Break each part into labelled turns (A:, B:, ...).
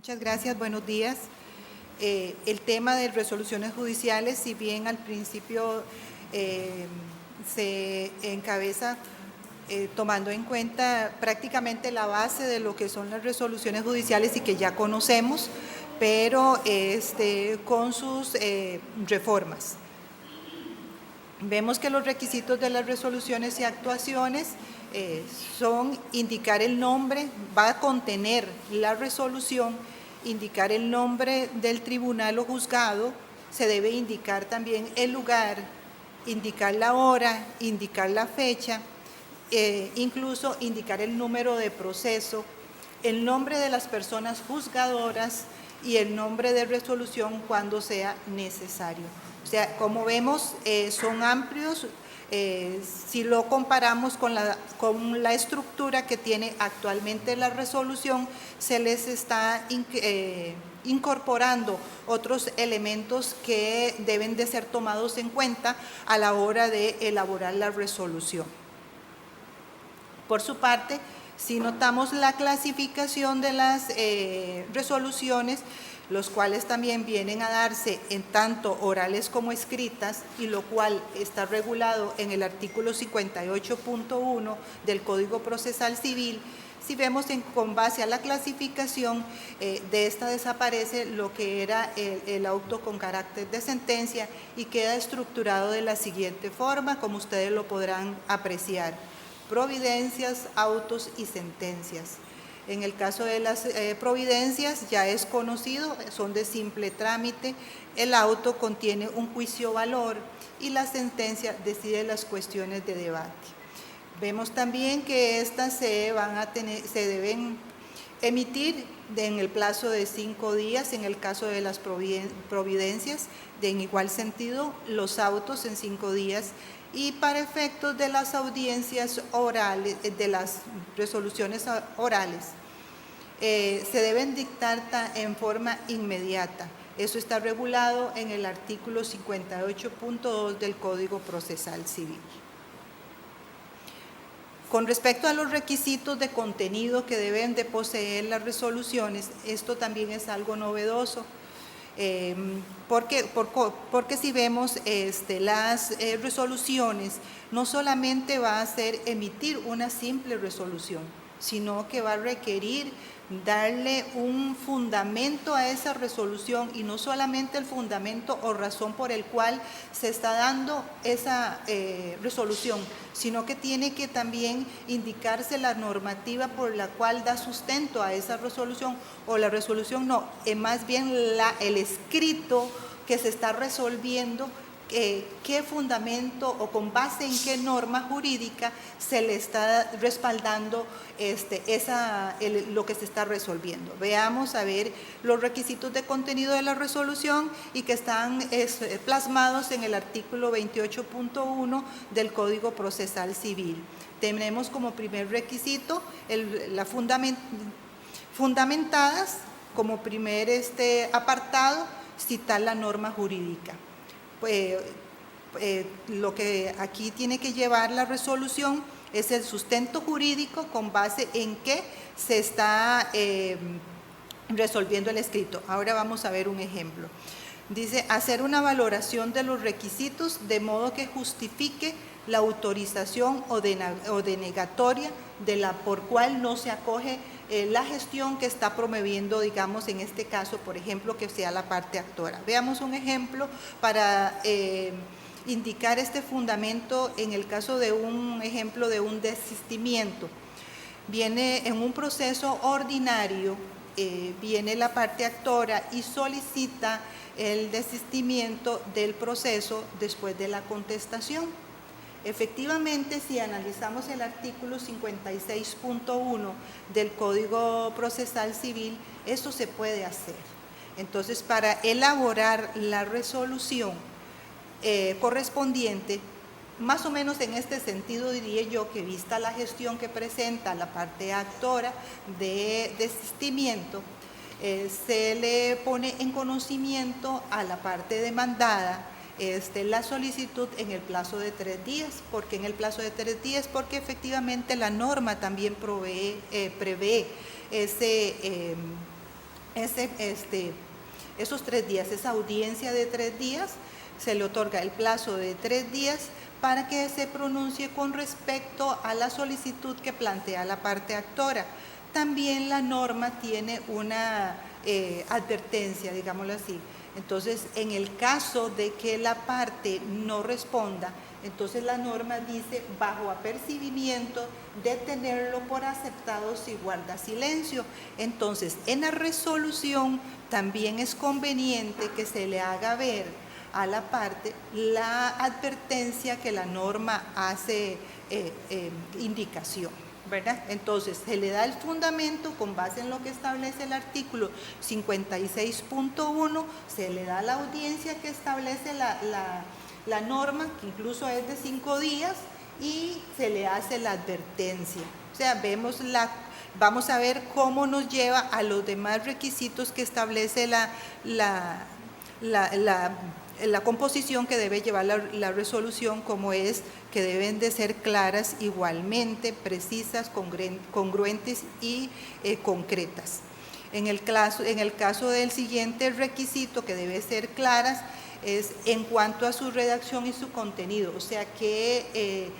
A: Muchas gracias, buenos días. El tema de resoluciones judiciales, si bien al principio se encabeza tomando en cuenta prácticamente la base de lo que son las resoluciones judiciales y que ya conocemos, pero con sus reformas. Vemos que los requisitos de las resoluciones y actuaciones son indicar el nombre, va a contener la resolución, indicar el nombre del tribunal o juzgado, se debe indicar también el lugar, indicar la hora, indicar la fecha, incluso indicar el número de proceso, el nombre de las personas juzgadoras y el nombre de resolución cuando sea necesario. O sea, como vemos, son amplios. Si lo comparamos con la estructura que tiene actualmente la resolución, se les está incorporando otros elementos que deben de ser tomados en cuenta a la hora de elaborar la resolución. Por su parte, si notamos la clasificación de las resoluciones, los cuales también vienen a darse en tanto orales como escritas, y lo cual está regulado en el artículo 58.1 del Código Procesal Civil. Si vemos con base a la clasificación, de esta desaparece lo que era el auto con carácter de sentencia y queda estructurado de la siguiente forma, como ustedes lo podrán apreciar: providencias, autos y sentencias. En el caso de las providencias ya es conocido, son de simple trámite, el auto contiene un juicio valor y la sentencia decide las cuestiones de debate. Vemos también que estas se deben emitir en el plazo de 5 días en el caso de las providencias, en igual sentido los autos en 5 días, y para efectos de las audiencias orales, de las resoluciones orales, se deben dictar en forma inmediata. Eso está regulado en el artículo 58.2 del Código Procesal Civil. Con respecto a los requisitos de contenido que deben de poseer las resoluciones, esto también es algo novedoso. Porque si vemos las resoluciones, no solamente va a ser emitir una simple resolución, sino que va a requerir darle un fundamento a esa resolución, y no solamente el fundamento o razón por el cual se está dando esa resolución, sino que tiene que también indicarse la normativa por la cual da sustento a esa resolución, o la resolución no, más bien el escrito que se está resolviendo, qué fundamento o con base en qué norma jurídica se le está respaldando lo que se está resolviendo. Veamos a ver los requisitos de contenido de la resolución, y que están plasmados en el artículo 28.1 del Código Procesal Civil. Tenemos como primer requisito fundamentadas, como primer apartado, citar la norma jurídica. Lo que aquí tiene que llevar la resolución es el sustento jurídico con base en que se está resolviendo el escrito. Ahora vamos a ver un ejemplo. Dice: hacer una valoración de los requisitos de modo que justifique la autorización o denegatoria por cual no se acoge la gestión que está promoviendo, digamos, en este caso, por ejemplo, que sea la parte actora. Veamos un ejemplo para indicar este fundamento en el caso de un ejemplo de un desistimiento. Viene en un proceso ordinario, viene la parte actora y solicita el desistimiento del proceso después de la contestación. Efectivamente, si analizamos el artículo 56.1 del Código Procesal Civil, eso se puede hacer. Entonces, para elaborar la resolución correspondiente, más o menos en este sentido diría yo que, vista la gestión que presenta la parte actora de desistimiento, se le pone en conocimiento a la parte demandada la solicitud en el plazo de 3 días. ¿Por qué en el plazo de 3 días? Porque efectivamente la norma también prevé ese esos 3 días, esa audiencia de 3 días, se le otorga el plazo de 3 días para que se pronuncie con respecto a la solicitud que plantea la parte actora. También la norma tiene una advertencia, digámoslo así. Entonces, en el caso de que la parte no responda, entonces la norma dice, bajo apercibimiento de tenerlo por aceptado si guarda silencio. Entonces, en la resolución también es conveniente que se le haga ver a la parte la advertencia que la norma hace indicación, ¿verdad? Entonces, se le da el fundamento con base en lo que establece el artículo 56.1, se le da la audiencia que establece la norma, que incluso es de 5 días, y se le hace la advertencia. O sea, vamos a ver cómo nos lleva a los demás requisitos que establece la composición que debe llevar la resolución, como es que deben de ser claras igualmente, precisas, congruentes y concretas. En el caso del siguiente requisito, que debe ser claras, es en cuanto a su redacción y su contenido, o sea, que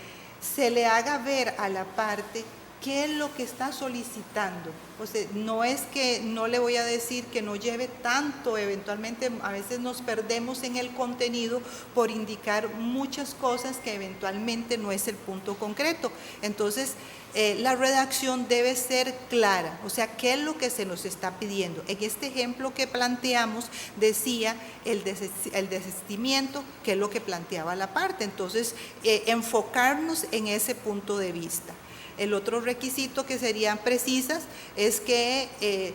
A: se le haga ver a la parte qué es lo que está solicitando. O sea, no es que, no le voy a decir que no lleve tanto, eventualmente a veces nos perdemos en el contenido por indicar muchas cosas que eventualmente no es el punto concreto. Entonces, la redacción debe ser clara, o sea, qué es lo que se nos está pidiendo. En este ejemplo que planteamos decía el desistimiento, que es lo que planteaba la parte. Entonces, enfocarnos en ese punto de vista. El otro requisito que serían precisas es que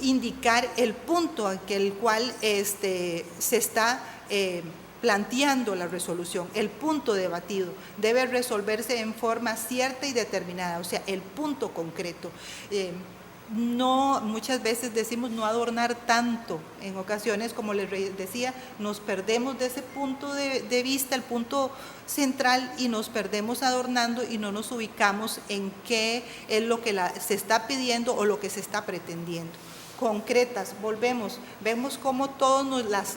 A: indicar el punto en el cual se está planteando la resolución, el punto debatido, debe resolverse en forma cierta y determinada, o sea, el punto concreto. No, muchas veces decimos no adornar tanto, en ocasiones, como les decía, nos perdemos de ese punto de vista, el punto central, y nos perdemos adornando y no nos ubicamos en qué es lo que se está pidiendo o lo que se está pretendiendo. Concretas, vemos cómo todos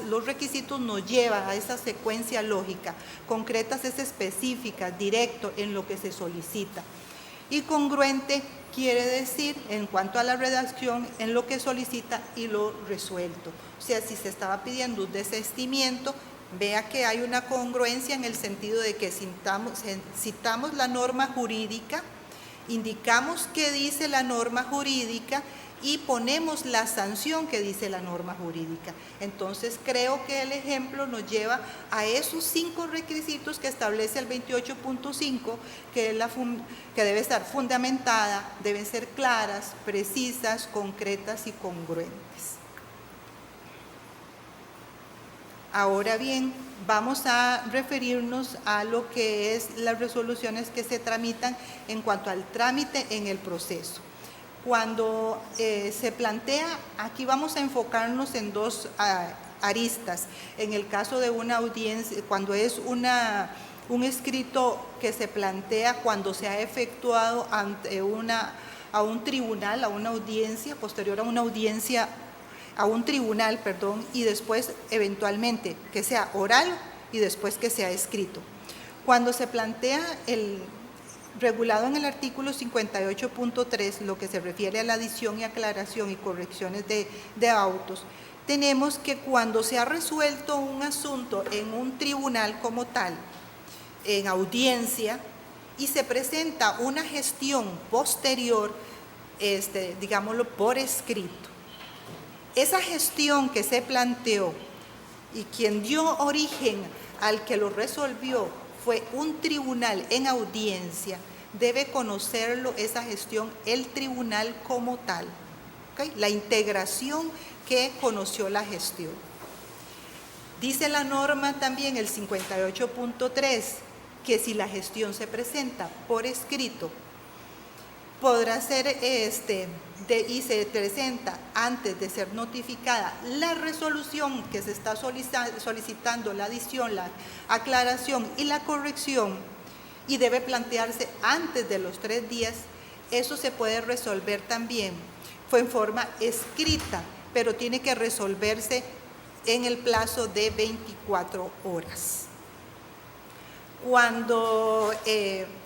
A: los requisitos nos llevan a esa secuencia lógica. Concretas es específica, directo en lo que se solicita. Y congruente quiere decir, en cuanto a la redacción, en lo que solicita y lo resuelto. O sea, si se estaba pidiendo un desistimiento, vea que hay una congruencia en el sentido de que citamos la norma jurídica, indicamos qué dice la norma jurídica y ponemos la sanción que dice la norma jurídica. Entonces, creo que el ejemplo nos lleva a esos 5 requisitos que establece el 28.5, que debe estar fundamentada, deben ser claras, precisas, concretas y congruentes. Ahora bien, vamos a referirnos a lo que es las resoluciones que se tramitan en cuanto al trámite en el proceso. Cuando se plantea, aquí vamos a enfocarnos en 2 aristas. En el caso de una audiencia, cuando es un escrito que se plantea cuando se ha efectuado ante a un tribunal, a una audiencia, posterior a una audiencia, a un tribunal, perdón, y después eventualmente que sea oral y después que sea escrito. Cuando se plantea regulado en el artículo 58.3, lo que se refiere a la adición y aclaración y correcciones de autos, tenemos que cuando se ha resuelto un asunto en un tribunal como tal, en audiencia, y se presenta una gestión posterior, digámoslo, por escrito, esa gestión que se planteó y quien dio origen al que lo resolvió fue un tribunal en audiencia, debe conocerlo, esa gestión, el tribunal como tal, ¿okay? La integración que conoció la gestión. Dice la norma también, el 58.3, que si la gestión se presenta por escrito, podrá ser y se presenta antes de ser notificada la resolución que se está solicitando, la adición, la aclaración y la corrección, y debe plantearse antes de los 3 días, eso se puede resolver también. Fue en forma escrita pero tiene que resolverse en el plazo de 24 horas.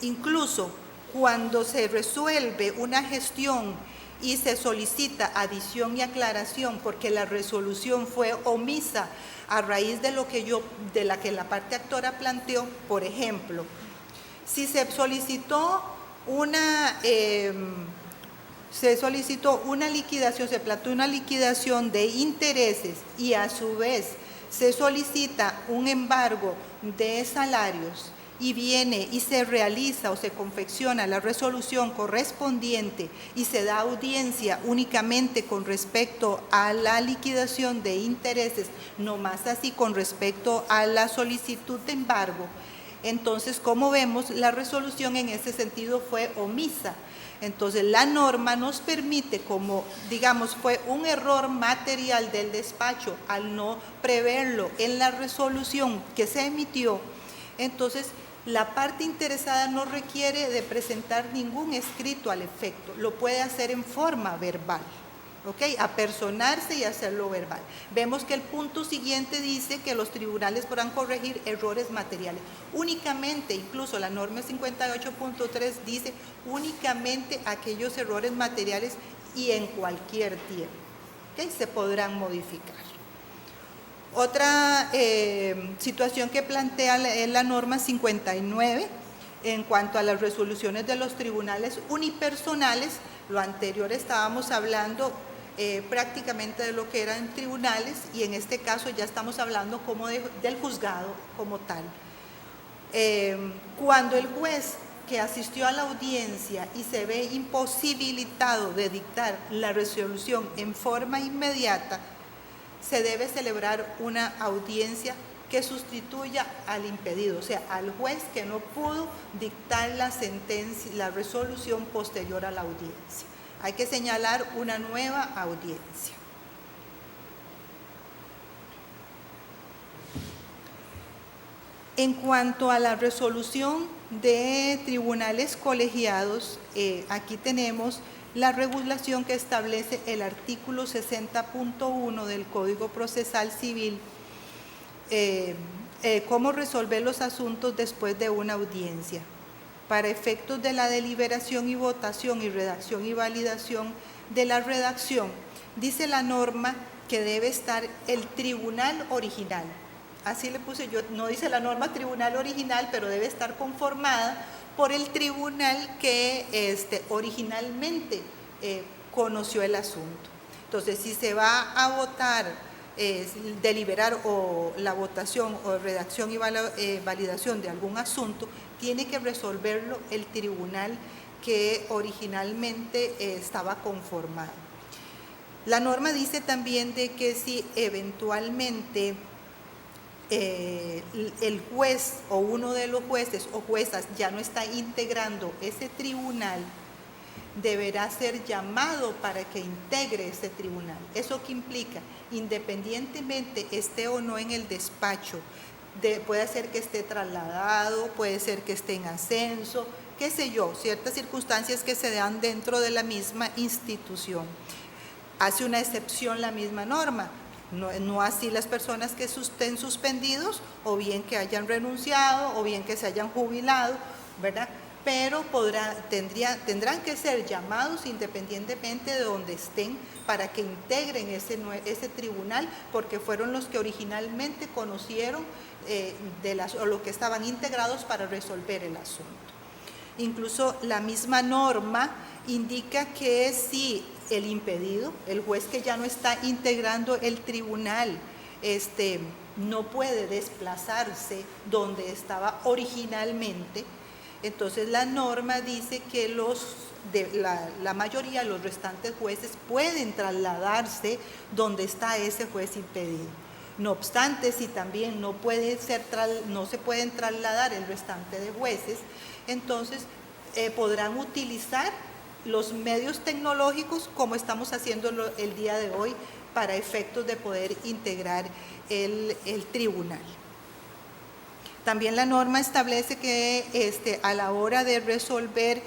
A: Incluso cuando se resuelve una gestión y se solicita adición y aclaración porque la resolución fue omisa a raíz de la que la parte actora planteó, por ejemplo, si se solicitó una liquidación, se planteó una liquidación de intereses y a su vez se solicita un embargo de salarios y viene y se realiza o se confecciona la resolución correspondiente y se da audiencia únicamente con respecto a la liquidación de intereses, no más así con respecto a la solicitud de embargo, entonces, como vemos, la resolución en ese sentido fue omisa. Entonces, la norma nos permite, como digamos, fue un error material del despacho al no preverlo en la resolución que se emitió, entonces la parte interesada no requiere de presentar ningún escrito al efecto, lo puede hacer en forma verbal. ¿Ok? Apersonarse y hacerlo verbal. Vemos que el punto siguiente dice que los tribunales podrán corregir errores materiales. Únicamente, incluso la norma 58.3 dice únicamente aquellos errores materiales y en cualquier tiempo. ¿Ok? Se podrán modificar. Otra situación que plantea la norma 59 en cuanto a las resoluciones de los tribunales unipersonales. Lo anterior estábamos hablando prácticamente de lo que eran tribunales y en este caso ya estamos hablando como del juzgado como tal. Cuando el juez que asistió a la audiencia y se ve imposibilitado de dictar la resolución en forma inmediata, se debe celebrar una audiencia que sustituya al impedido, o sea, al juez que no pudo dictar la sentencia, la resolución posterior a la audiencia. Hay que señalar una nueva audiencia. En cuanto a la resolución de tribunales colegiados, aquí tenemos la regulación que establece el artículo 60.1 del Código Procesal Civil, cómo resolver los asuntos después de una audiencia. Para efectos de la deliberación y votación y redacción y validación de la redacción, dice la norma que debe estar el tribunal original. Así le puse yo, no dice la norma tribunal original, pero debe estar conformada por el tribunal que originalmente conoció el asunto. Entonces, si se va a votar, deliberar o la votación o redacción y validación de algún asunto, tiene que resolverlo el tribunal que originalmente estaba conformado. La norma dice también de que si eventualmente el juez o uno de los jueces o juezas ya no está integrando ese tribunal, deberá ser llamado para que integre ese tribunal. ¿Eso qué implica? Independientemente esté o no en el despacho, puede ser que esté trasladado, puede ser que esté en ascenso, qué sé yo, ciertas circunstancias que se dan dentro de la misma institución. Hace una excepción la misma norma. No así las personas que estén suspendidos o bien que hayan renunciado o bien que se hayan jubilado, ¿verdad? Pero tendrán que ser llamados independientemente de donde estén para que integren ese tribunal, porque fueron los que originalmente conocieron o los que estaban integrados para resolver el asunto. Incluso la misma norma indica que si el impedido, el juez que ya no está integrando el tribunal, no puede desplazarse donde estaba originalmente, entonces la norma dice que la mayoría, los restantes jueces pueden trasladarse donde está ese juez impedido. No obstante, si también no se pueden trasladar el restante de jueces, entonces podrán utilizar los medios tecnológicos como estamos haciendo el día de hoy para efectos de poder integrar el tribunal. También la norma establece que a la hora de resolver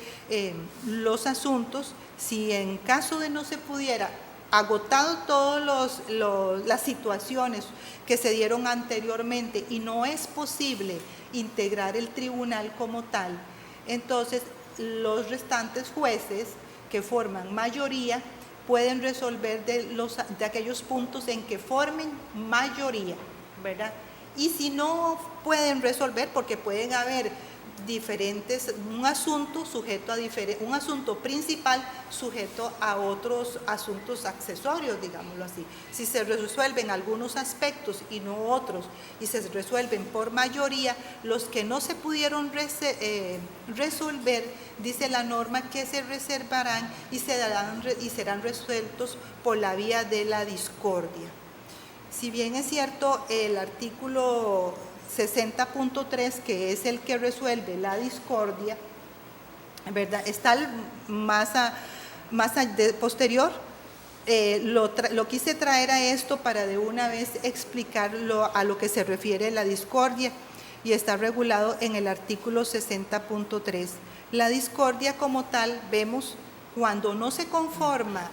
A: los asuntos, si en caso de no se pudiera agotado todas las situaciones que se dieron anteriormente y no es posible integrar el tribunal como tal, entonces los restantes jueces que forman mayoría pueden resolver de aquellos puntos en que formen mayoría, ¿verdad? Y si no pueden resolver, porque pueden haber un asunto sujeto a un asunto principal sujeto a otros asuntos accesorios, digámoslo así. Si se resuelven algunos aspectos y no otros, y se resuelven por mayoría, los que no se pudieron resolver, dice la norma que se reservarán y serán resueltos por la vía de la discordia. Si bien es cierto, el artículo 60.3, que es el que resuelve la discordia, ¿verdad?, está posterior. Lo quise traer a esto para de una vez explicarlo a lo que se refiere la discordia, y está regulado en el artículo 60.3. La discordia como tal, vemos cuando no se conforma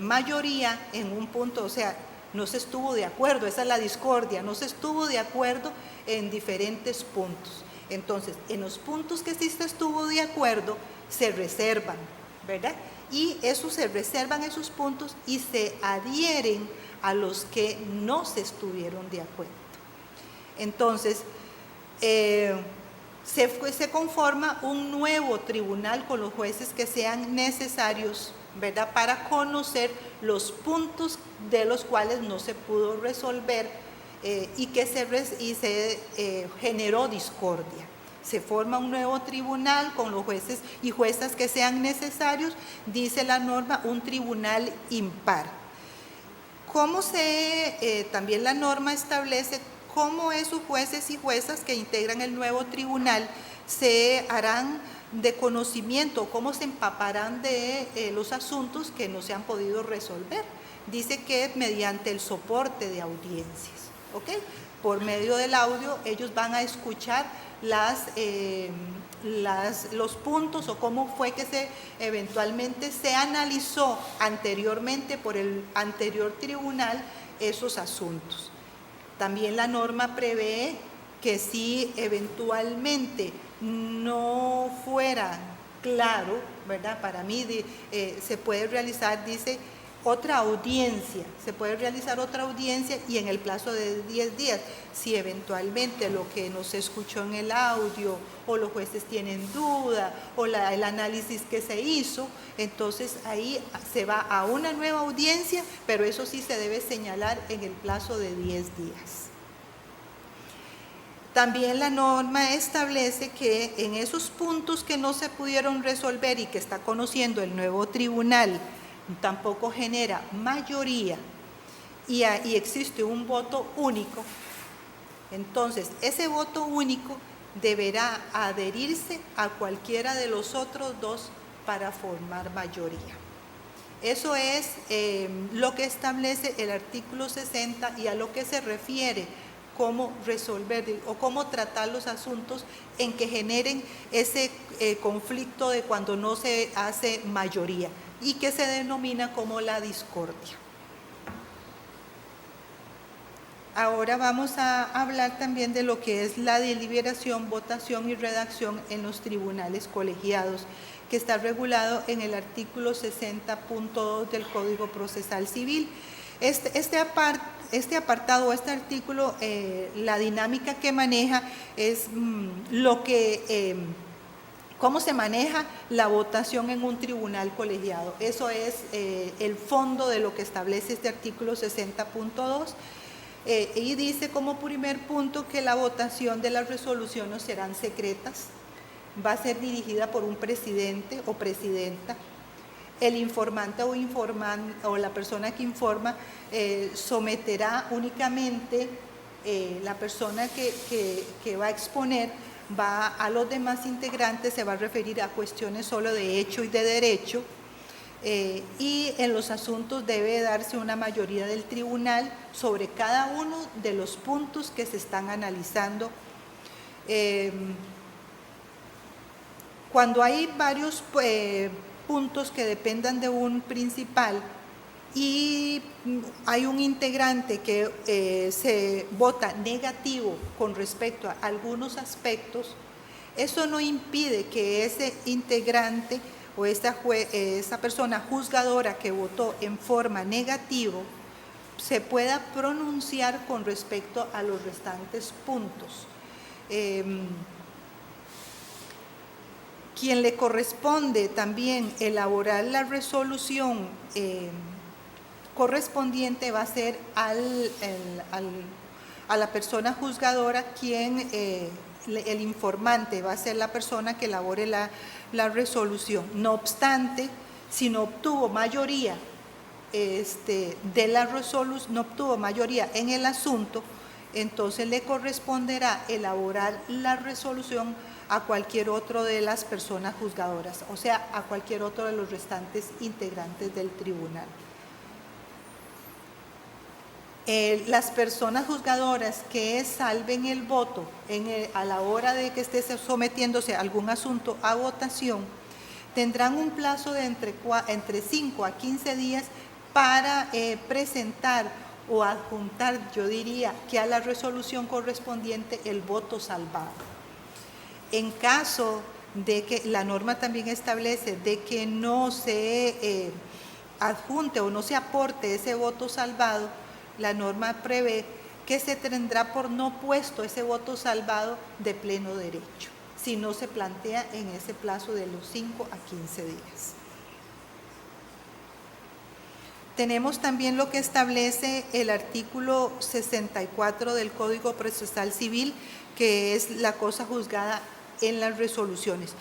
A: mayoría en un punto, o sea, no se estuvo de acuerdo, esa es la discordia, no se estuvo de acuerdo en diferentes puntos. Entonces, en los puntos que sí se estuvo de acuerdo, se reservan, ¿verdad? Y se reservan esos puntos y se adhieren a los que no se estuvieron de acuerdo. Entonces, se conforma un nuevo tribunal con los jueces que sean necesarios, ¿verdad?, para conocer los puntos de los cuales no se pudo resolver y se generó discordia. Se forma un nuevo tribunal con los jueces y juezas que sean necesarios, dice la norma, un tribunal impar. También la norma establece cómo esos jueces y juezas que integran el nuevo tribunal se harán de conocimiento, cómo se empaparán de los asuntos que no se han podido resolver. Dice que mediante el soporte de audiencias, ¿ok? Por medio del audio ellos van a escuchar los puntos o cómo fue que eventualmente se analizó anteriormente por el anterior tribunal esos asuntos. También la norma prevé que si eventualmente no fuera claro, ¿verdad?, para mí se puede realizar, dice, se puede realizar otra audiencia y en el plazo de 10 días. Si eventualmente lo que no se escuchó en el audio o los jueces tienen duda o el análisis que se hizo, entonces ahí se va a una nueva audiencia, pero eso sí se debe señalar en el plazo de 10 días. También la norma establece que en esos puntos que no se pudieron resolver y que está conociendo el nuevo tribunal, tampoco genera mayoría y existe un voto único, entonces ese voto único deberá adherirse a cualquiera de los otros dos para formar mayoría. Eso es lo que establece el artículo 60 y a lo que se refiere cómo resolver o cómo tratar los asuntos en que generen ese conflicto de cuando no se hace mayoría y que se denomina como la discordia. Ahora vamos a hablar también de lo que es la deliberación, votación y redacción en los tribunales colegiados, que está regulado en el artículo 60.2 del Código Procesal Civil. Este apartado, este artículo, la dinámica que maneja es cómo se maneja la votación en un tribunal colegiado. Eso es el fondo de lo que establece este artículo 60.2. Y dice como primer punto que la votación de las resoluciones serán secretas, va a ser dirigida por un presidente o presidenta. El informante o la persona que informa someterá únicamente, la persona que va a exponer a los demás integrantes se va a referir a cuestiones solo de hecho y de derecho, y en los asuntos debe darse una mayoría del tribunal sobre cada uno de los puntos que se están analizando. Cuando hay varios puntos que dependan de un principal, y hay un integrante que se vota negativo con respecto a algunos aspectos, eso no impide que ese integrante o esa persona juzgadora que votó en forma negativa se pueda pronunciar con respecto a los restantes puntos. Quien le corresponde también elaborar la resolución correspondiente va a ser a la persona juzgadora, quien el informante va a ser la persona que elabore la resolución. No obstante, si no obtuvo mayoría de la resolución, no obtuvo mayoría en el asunto, entonces le corresponderá elaborar la resolución a cualquier otro de las personas juzgadoras, o sea, a cualquier otro de los restantes integrantes del tribunal. Las personas juzgadoras que salven el voto a la hora de que esté sometiéndose algún asunto a votación, tendrán un plazo de entre 5 a 15 días para presentar o adjuntar, yo diría, que a la resolución correspondiente el voto salvado. En caso de que la norma también establece de que no se adjunte o no se aporte ese voto salvado, la norma prevé que se tendrá por no puesto ese voto salvado de pleno derecho, si no se plantea en ese plazo de los 5 a 15 días. Tenemos también lo que establece el artículo 64 del Código Procesal Civil, que es la cosa juzgada en las resoluciones.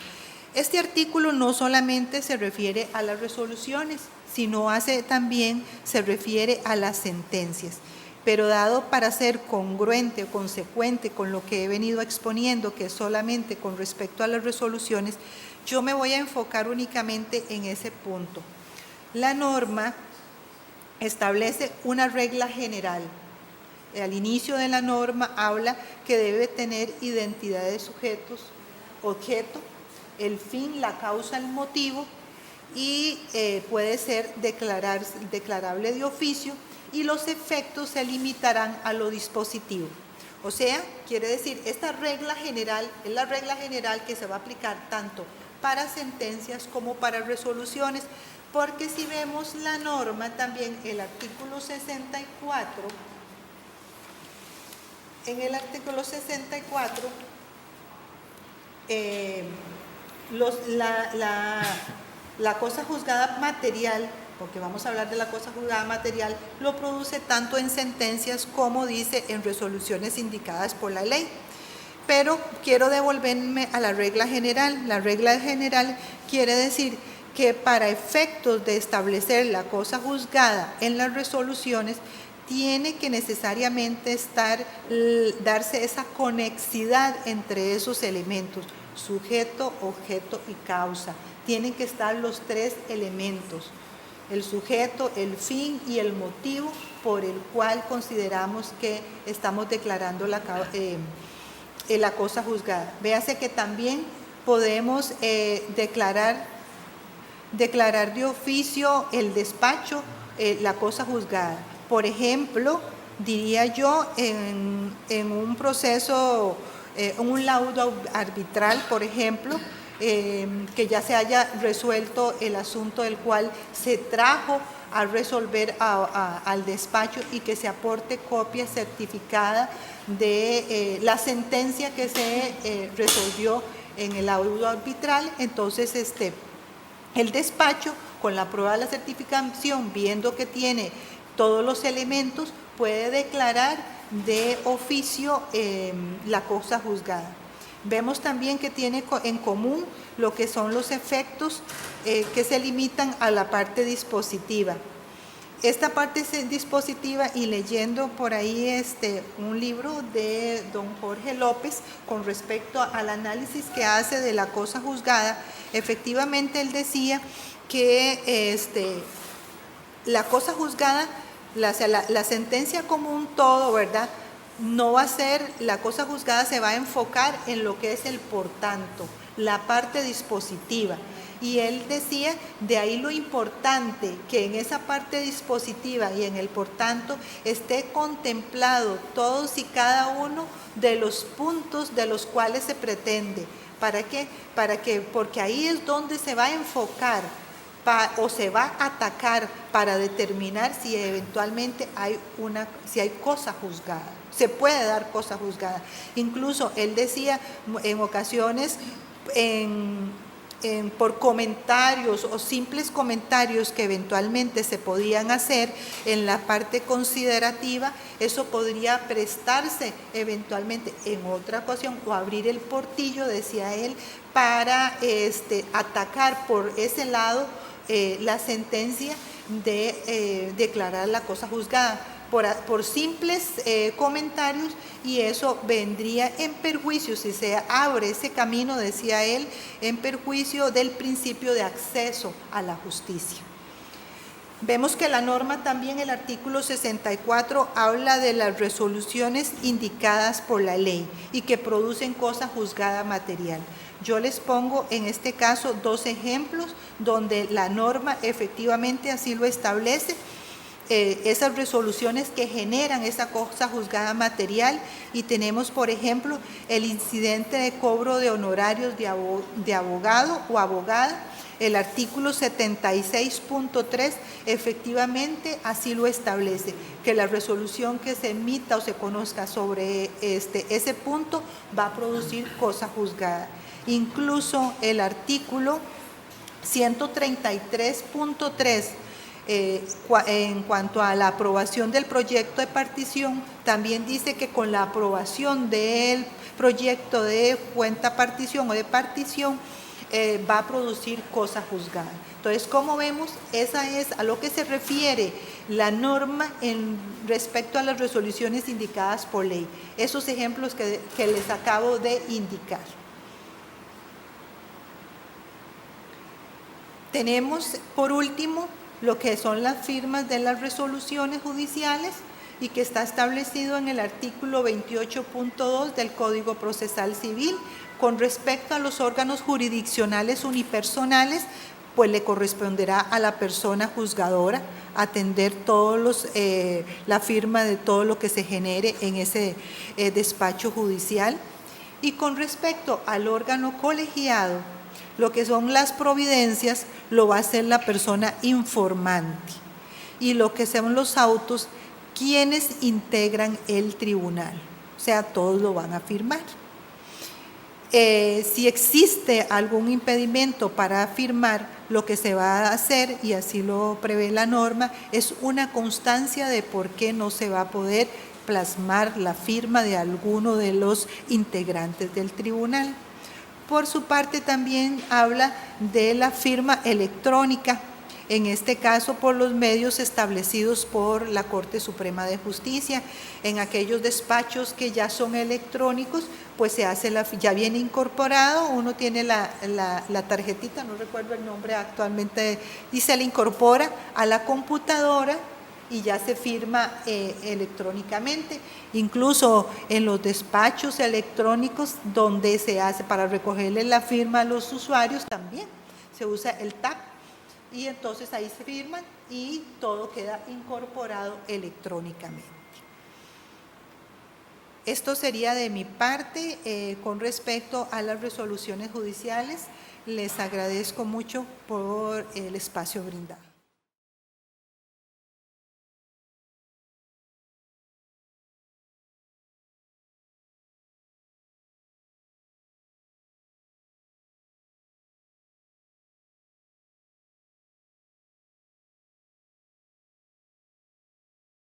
A: Este artículo no solamente se refiere a las resoluciones, sino también se refiere a las sentencias. Pero dado para ser congruente o consecuente con lo que he venido exponiendo, que es solamente con respecto a las resoluciones, yo me voy a enfocar únicamente en ese punto. La norma establece una regla general. Al inicio de la norma habla que debe tener identidad de sujetos, objeto, el fin, la causa, el motivo, y puede ser declarable de oficio, y los efectos se limitarán a lo dispositivo. O sea, quiere decir, esta regla general es la regla general que se va a aplicar tanto para sentencias como para resoluciones, porque si vemos la norma también, el artículo 64, en el artículo 64, la cosa juzgada material, porque vamos a hablar de la cosa juzgada material, lo produce tanto en sentencias como dice en resoluciones indicadas por la ley. Pero quiero devolverme a la regla general. La regla general quiere decir que para efectos de establecer la cosa juzgada en las resoluciones, tiene que necesariamente darse esa conexidad entre esos elementos, sujeto, objeto y causa. Tienen que estar los tres elementos, el sujeto, el fin y el motivo por el cual consideramos que estamos declarando la cosa juzgada. Véase que también podemos declarar de oficio el despacho, la cosa juzgada. Por ejemplo, diría yo, en un proceso, un laudo arbitral, por ejemplo, que ya se haya resuelto el asunto del cual se trajo a resolver al despacho y que se aporte copia certificada de la sentencia que se resolvió en el laudo arbitral. Entonces, el despacho, con la prueba de la certificación, viendo que tiene todos los elementos, puede declarar de oficio la cosa juzgada. Vemos también que tiene en común lo que son los efectos que se limitan a la parte dispositiva. Esta parte dispositiva, y leyendo por ahí un libro de don Jorge López con respecto al análisis que hace de la cosa juzgada, efectivamente él decía que la cosa juzgada, la sentencia como un todo, ¿verdad?, no va a ser, la cosa juzgada se va a enfocar en lo que es el por tanto, la parte dispositiva. Y él decía, de ahí lo importante que en esa parte dispositiva y en el por tanto esté contemplado todos y cada uno de los puntos de los cuales se pretende. ¿Para qué? Porque ahí es donde se va a enfocar o se va a atacar para determinar si eventualmente si hay cosa juzgada. Se puede dar cosa juzgada. Incluso él decía en ocasiones, por comentarios o simples comentarios que eventualmente se podían hacer en la parte considerativa, eso podría prestarse eventualmente en otra ocasión o abrir el portillo, decía él, para atacar por ese lado la sentencia de declarar la cosa juzgada por simples comentarios, y eso vendría en perjuicio, si se abre ese camino, decía él, en perjuicio del principio de acceso a la justicia. Vemos que la norma también, el artículo 64, habla de las resoluciones indicadas por la ley y que producen cosa juzgada material. Yo les pongo en este caso 2 ejemplos donde la norma efectivamente así lo establece. Esas resoluciones que generan esa cosa juzgada material, y tenemos por ejemplo el incidente de cobro de honorarios de abogado o abogada. El artículo 76.3 efectivamente así lo establece, que la resolución que se emita o se conozca sobre ese punto va a producir cosa juzgada. Incluso el artículo 133.3 en cuanto a la aprobación del proyecto de partición, también dice que con la aprobación del proyecto de cuenta partición o de partición va a producir cosa juzgada. Entonces, como vemos, esa es a lo que se refiere la norma en respecto a las resoluciones indicadas por ley. Esos ejemplos que les acabo de indicar. Tenemos, por último, lo que son las firmas de las resoluciones judiciales, y que está establecido en el artículo 28.2 del Código Procesal Civil. Con respecto a los órganos jurisdiccionales unipersonales, pues le corresponderá a la persona juzgadora atender la firma de todo lo que se genere en ese despacho judicial. Y con respecto al órgano colegiado, lo que son las providencias lo va a hacer la persona informante, y lo que son los autos, quienes integran el tribunal, o sea, todos lo van a firmar. Si existe algún impedimento para firmar, lo que se va a hacer, y así lo prevé la norma, es una constancia de por qué no se va a poder plasmar la firma de alguno de los integrantes del tribunal. Por su parte, también habla de la firma electrónica, en este caso por los medios establecidos por la Corte Suprema de Justicia. En aquellos despachos que ya son electrónicos, pues se hace ya viene incorporado, uno tiene la tarjetita, no recuerdo el nombre actualmente, y se le incorpora a la computadora y ya se firma electrónicamente. Incluso en los despachos electrónicos donde se hace para recogerle la firma a los usuarios, también se usa el TAP, y entonces ahí se firman y todo queda incorporado electrónicamente. Esto sería de mi parte con respecto a las resoluciones judiciales. Les agradezco mucho por el espacio brindado.